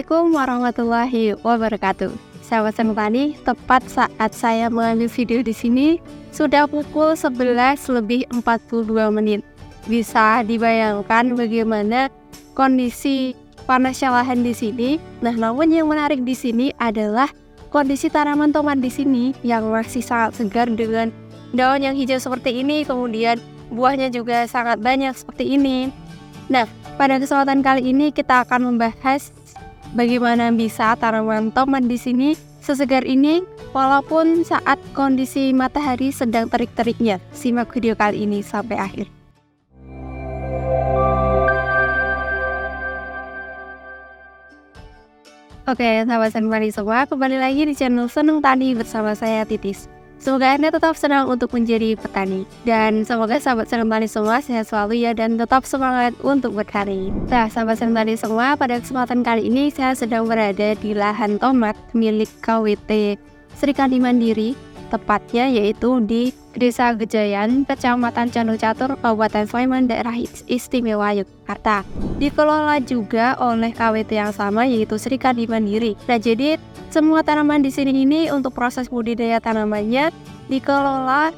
Assalamualaikum warahmatullahi wabarakatuh. Sahabat Senopati, tepat saat saya mengambil video di sini sudah pukul 11 lebih 42 menit. Bisa dibayangkan bagaimana kondisi panasnya lahan di sini. Nah, namun yang menarik di sini adalah kondisi tanaman tomat di sini yang masih sangat segar dengan daun yang hijau seperti ini, kemudian buahnya juga sangat banyak seperti ini. Nah, pada kesempatan kali ini kita akan membahas bagaimana bisa tanaman tomat di sini sesegar ini walaupun saat kondisi matahari sedang terik-teriknya. Simak video kali ini sampai akhir. Oke, sahabat Senopati semua, kembali lagi di channel Seneng Tani bersama saya Titis. Semoga Anda tetap senang untuk menjadi petani. Dan semoga sahabat Seneng Tani semua sehat selalu ya, dan tetap semangat untuk berkarya. Nah, sahabat Seneng Tani semua, pada kesempatan kali ini saya sedang berada di lahan tomat milik KWT Sri Kandi Mandiri, tepatnya yaitu di Desa Gejayan, Kecamatan Candung Catur, Kabupaten Sleman, Daerah Istimewa Yogyakarta. Dikelola juga oleh KWT yang sama yaitu Sri Kandi Mandiri. Nah, jadi semua tanaman di sini ini untuk proses budidaya tanamannya dikelola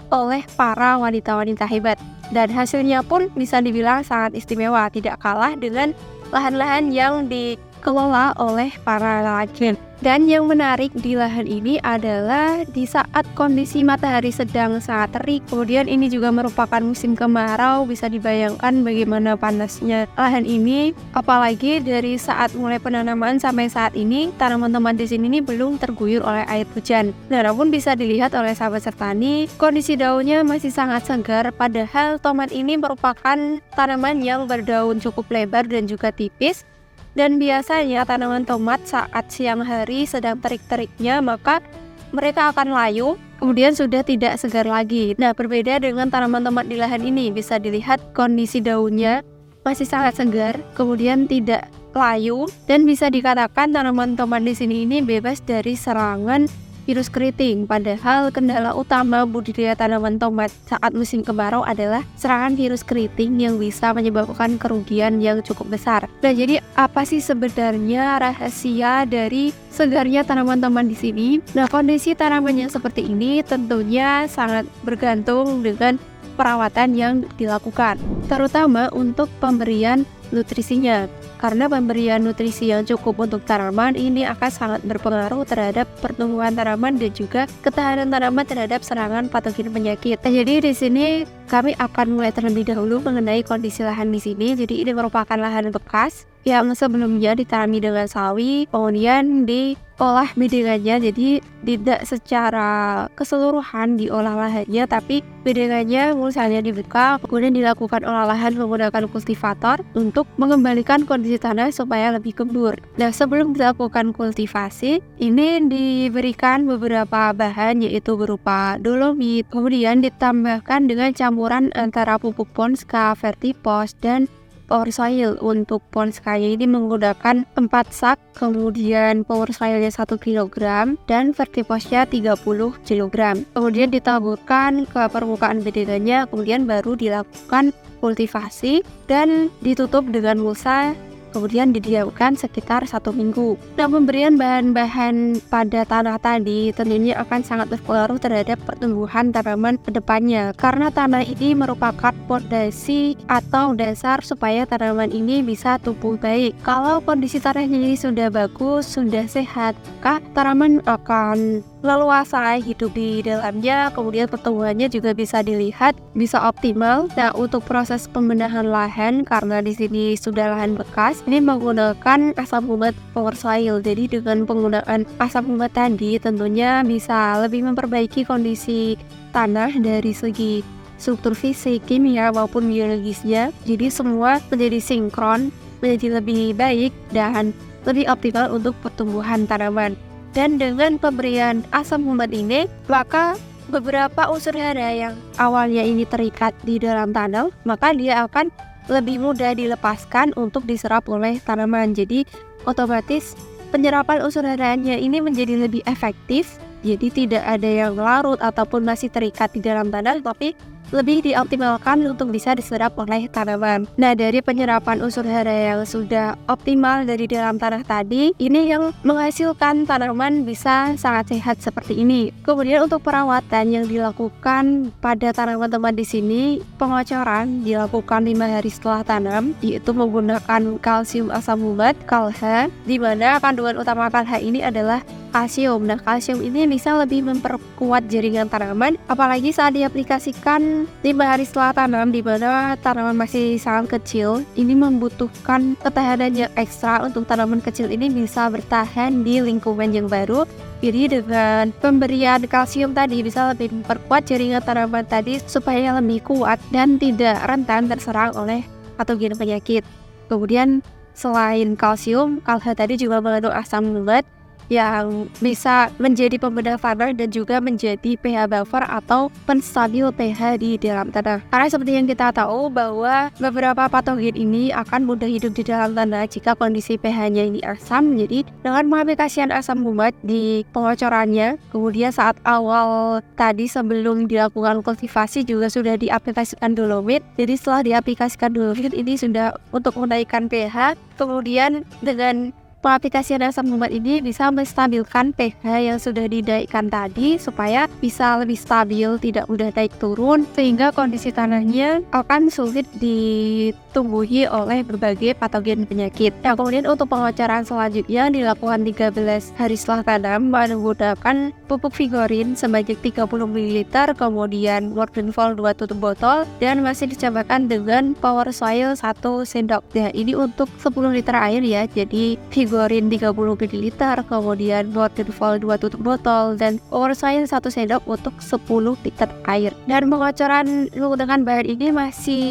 oleh para wanita-wanita hebat. Dan hasilnya pun bisa dibilang sangat istimewa, tidak kalah dengan lahan-lahan yang dikelola oleh para lelaki. Dan yang menarik di lahan ini adalah di saat kondisi matahari sedang sangat terik, kemudian ini juga merupakan musim kemarau. Bisa dibayangkan bagaimana panasnya lahan ini, apalagi dari saat mulai penanaman sampai saat ini tanaman tomat di sini belum terguyur oleh air hujan. Nah, namun bisa dilihat oleh sahabat sertani, kondisi daunnya masih sangat segar, padahal tomat ini merupakan tanaman yang berdaun cukup lebar dan juga tipis. Dan biasanya tanaman tomat saat siang hari sedang terik-teriknya maka mereka akan layu, kemudian sudah tidak segar lagi. Nah, berbeda dengan tanaman tomat di lahan ini, bisa dilihat kondisi daunnya masih sangat segar, kemudian tidak layu, dan bisa dikatakan tanaman tomat di sini ini bebas dari serangan virus keriting. Padahal kendala utama budidaya tanaman tomat saat musim kemarau adalah serangan virus keriting yang bisa menyebabkan kerugian yang cukup besar. Nah, jadi apa sih sebenarnya rahasia dari segarnya tanaman tomat di sini? Nah, kondisi tanaman yang seperti ini tentunya sangat bergantung dengan perawatan yang dilakukan, terutama untuk pemberian nutrisinya. Karena pemberian nutrisi yang cukup untuk tanaman ini akan sangat berpengaruh terhadap pertumbuhan tanaman dan juga ketahanan tanaman terhadap serangan patogen penyakit. Nah, jadi di sini kami akan mulai terlebih dahulu mengenai kondisi lahan di sini. Jadi ini merupakan lahan bekas yang sebelumnya ditanami dengan sawi, kemudian diolah bedengannya. Jadi tidak secara keseluruhan diolah lahannya, tapi bedengannya misalnya dibuka, kemudian dilakukan olahan menggunakan kultivator untuk mengembalikan kondisi tanah supaya lebih gembur. Nah, sebelum dilakukan kultivasi, ini diberikan beberapa bahan yaitu berupa dolomit, kemudian ditambahkan dengan campuran antara pupuk Ponska, Vertipos, dan Power Soil. Untuk Ponskanya ini menggunakan 4 sak, kemudian Power Soilnya 1 kg dan Vertiposnya 30 kg. Kemudian ditaburkan ke permukaan bedengannya, kemudian baru dilakukan kultivasi dan ditutup dengan mulsa, kemudian didiamkan sekitar 1 minggu. Nah, pemberian bahan-bahan pada tanah tadi tentunya akan sangat berpengaruh terhadap pertumbuhan tanaman ke depannya, karena tanah ini merupakan fondasi atau dasar supaya tanaman ini bisa tumbuh baik. Kalau kondisi tanahnya ini sudah bagus, sudah sehat, maka tanaman akan leluasa hidup di dalamnya, kemudian pertumbuhannya juga bisa dilihat bisa optimal. Nah, untuk proses pembenahan lahan, karena di sini sudah lahan bekas, ini menggunakan asam umat Power Soil. Jadi dengan penggunaan asam umat tadi tentunya bisa lebih memperbaiki kondisi tanah dari segi struktur fisik, kimia maupun biologisnya. Jadi semua menjadi sinkron, menjadi lebih baik dan lebih optimal untuk pertumbuhan tanaman. Dan dengan pemberian asam umat ini, maka beberapa unsur hara yang awalnya ini terikat di dalam tanah, maka dia akan lebih mudah dilepaskan untuk diserap oleh tanaman. Jadi otomatis penyerapan unsur haranya ini menjadi lebih efektif. Jadi tidak ada yang larut ataupun masih terikat di dalam tanah, tapi lebih dioptimalkan untuk bisa diserap oleh tanaman. Nah, dari penyerapan unsur hara yang sudah optimal dari dalam tanah tadi, ini yang menghasilkan tanaman bisa sangat sehat seperti ini. Kemudian untuk perawatan yang dilakukan pada tanaman teman di sini, pengocoran dilakukan 5 hari setelah tanam, yaitu menggunakan kalsium asam umat, KALH, di mana kandungan utama KALH ini adalah kalsium. Nah, kalsium ini bisa lebih memperkuat jaringan tanaman, apalagi saat diaplikasikan 5 hari setelah tanam, di mana tanaman masih sangat kecil. Ini membutuhkan ketahanan yang ekstra untuk tanaman kecil ini bisa bertahan di lingkungan yang baru. Jadi dengan pemberian kalsium tadi bisa lebih memperkuat jaringan tanaman tadi supaya lebih kuat dan tidak rentan terserang oleh patogen penyakit. Kemudian selain kalsium, KALH tadi juga mengandung asam urat yang bisa menjadi pembedah tanah dan juga menjadi pH buffer atau penstabil pH di dalam tanah. Karena seperti yang kita tahu bahwa beberapa patogen ini akan mudah hidup di dalam tanah jika kondisi pH-nya ini asam. Jadi dengan pengaplikasian asam umat di pengocorannya, kemudian saat awal tadi sebelum dilakukan kultivasi juga sudah diaplikasikan dolomit. Jadi setelah diaplikasikan dolomit ini sudah untuk menaikkan pH. Kemudian dengan pengaplikasian asam umat ini bisa menstabilkan pH yang sudah dinaikkan tadi supaya bisa lebih stabil, tidak mudah naik turun, sehingga kondisi tanahnya akan sulit ditumbuhi oleh berbagai patogen penyakit. Nah, kemudian untuk pengocoran selanjutnya dilakukan 13 hari setelah tanam menggunakan pupuk Vigorin sebanyak 30 ml, kemudian Wardenfol 2 tutup botol, dan masih dicampurkan dengan Power Soil 1 sendok. Nah, ini untuk 10 liter air ya, jadi Vigorin 30 ml, kemudian Wardenfol 2 tutup botol, dan Power Soil 1 sendok untuk 10 liter air. Dan pengocoran menggunakan bahan ini masih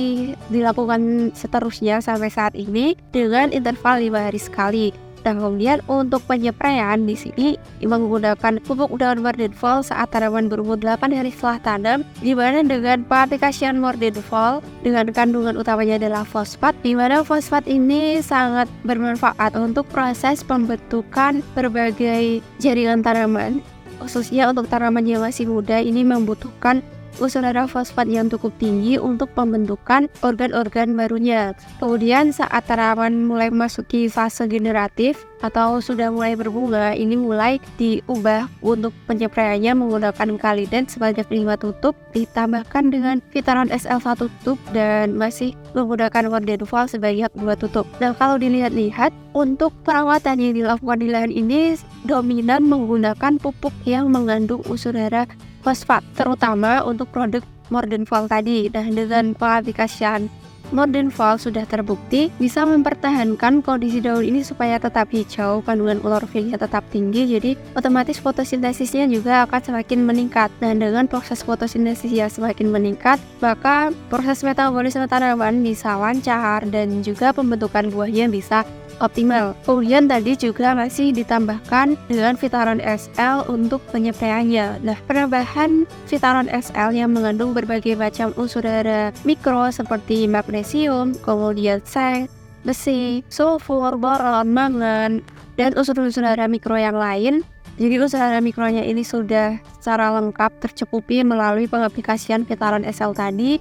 dilakukan seterusnya sampai saat ini dengan interval 5 hari sekali. Nah, kemudian untuk penyepraian di sini menggunakan pupuk daun Wardenfol saat tanaman berumur 8 hari setelah tanam, di mana dengan pengaplikasian Wardenfol dengan kandungan utamanya adalah fosfat, di mana fosfat ini sangat bermanfaat untuk proses pembentukan berbagai jaringan tanaman, khususnya untuk tanaman yang masih muda. Ini membutuhkan unsur hara fosfat yang cukup tinggi untuk pembentukan organ-organ barunya. Kemudian saat tanaman mulai memasuki fase generatif atau sudah mulai berbunga, ini mulai diubah untuk penyepraiannya menggunakan Kaliden sebanyak 5 tutup, ditambahkan dengan Vitaron SL 1 tutup, dan masih menggunakan Wardenfol sebanyak 2 tutup. Nah, kalau dilihat-lihat untuk perawatan yang dilakukan di lahan ini dominan menggunakan pupuk yang mengandung unsur hara fosfat, terutama untuk produk Wardenfol tadi. Nah, dengan pengaplikasian Wardenfol sudah terbukti bisa mempertahankan kondisi daun ini supaya tetap hijau, kandungan klorofilnya tetap tinggi, jadi otomatis fotosintesisnya juga akan semakin meningkat. Dan dengan proses fotosintesis yang semakin meningkat, maka proses metabolisme tanaman bisa lancar dan juga pembentukan buahnya bisa optimal. Kemudian tadi juga masih ditambahkan dengan Vitaron SL untuk penyepraiannya. Nah, penambahan Vitaron SL yang mengandung berbagai macam unsur hara mikro seperti magnesium, kemudian seng, besi, sulfur, boron, mangan, dan unsur-unsur hara mikro yang lain. Jadi unsur hara mikronya ini sudah secara lengkap tercukupi melalui pengaplikasian Vitaron SL tadi,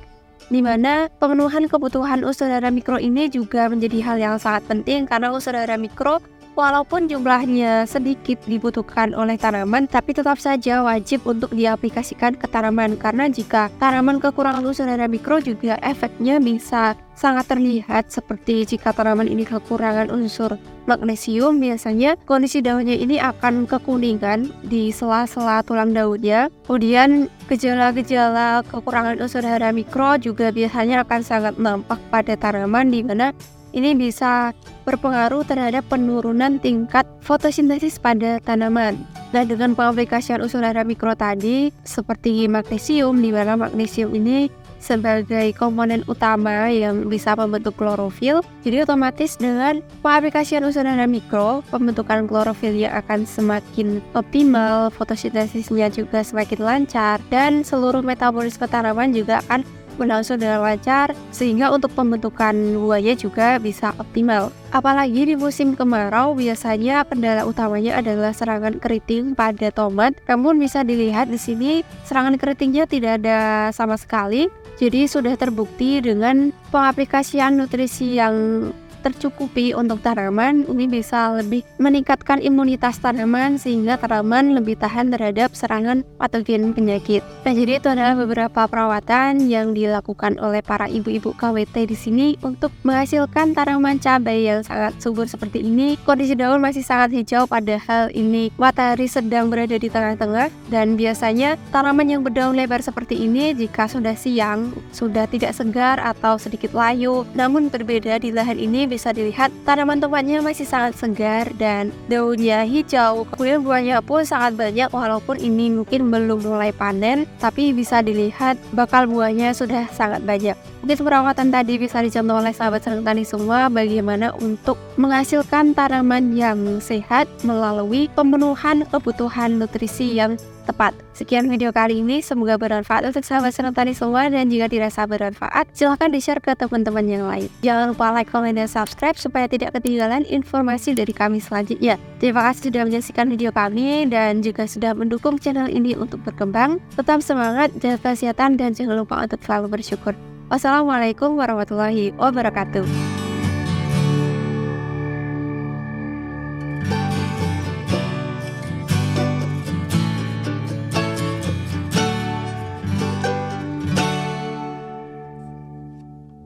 di mana pemenuhan kebutuhan unsur hara mikro ini juga menjadi hal yang sangat penting, karena unsur hara mikro walaupun jumlahnya sedikit dibutuhkan oleh tanaman, tapi tetap saja wajib untuk diaplikasikan ke tanaman, karena jika tanaman kekurangan unsur hara mikro juga efeknya bisa sangat terlihat. Seperti jika tanaman ini kekurangan unsur magnesium, biasanya kondisi daunnya ini akan kekuningan di sela-sela tulang daunnya. Kemudian gejala-gejala kekurangan unsur hara mikro juga biasanya akan sangat nampak pada tanaman, di mana ini bisa berpengaruh terhadap penurunan tingkat fotosintesis pada tanaman. Dan dengan pengaplikasian unsur hara mikro tadi seperti magnesium, di mana magnesium ini sebagai komponen utama yang bisa membentuk klorofil, jadi otomatis dengan pengaplikasian unsur hara mikro, pembentukan klorofilnya akan semakin optimal, fotosintesisnya juga semakin lancar, dan seluruh metabolisme tanaman juga akan berlangsung dengan lancar, sehingga untuk pembentukan buahnya juga bisa optimal. Apalagi di musim kemarau, biasanya kendala utamanya adalah serangan keriting pada tomat. Namun bisa dilihat di sini serangan keritingnya tidak ada sama sekali. Jadi sudah terbukti dengan pengaplikasian nutrisi yang tercukupi untuk tanaman, ini bisa lebih meningkatkan imunitas tanaman sehingga tanaman lebih tahan terhadap serangan patogen penyakit. Nah, jadi itu adalah beberapa perawatan yang dilakukan oleh para ibu-ibu KWT di sini untuk menghasilkan tanaman cabai yang sangat subur seperti ini. Kondisi daun masih sangat hijau, padahal ini matahari sedang berada di tengah-tengah, dan biasanya tanaman yang berdaun lebar seperti ini jika sudah siang sudah tidak segar atau sedikit layu. Namun berbeda di lahan ini, bisa dilihat tanaman tomatnya masih sangat segar dan daunnya hijau, kemudian buahnya pun sangat banyak. Walaupun ini mungkin belum mulai panen, tapi bisa dilihat bakal buahnya sudah sangat banyak. Mungkin perawatan tadi bisa dicontoh oleh sahabat Senang Tani semua, bagaimana untuk menghasilkan tanaman yang sehat melalui pemenuhan kebutuhan nutrisi yang tepat. Sekian video kali ini, semoga bermanfaat untuk sahabat Senang Tani semua, dan jika dirasa bermanfaat, silahkan di-share ke teman-teman yang lain. Jangan lupa like, komen, dan subscribe supaya tidak ketinggalan informasi dari kami selanjutnya. Terima kasih sudah menyaksikan video kami dan juga sudah mendukung channel ini untuk berkembang. Tetap semangat, jaga kesehatan, dan jangan lupa untuk selalu bersyukur. Wassalamualaikum warahmatullahi wabarakatuh.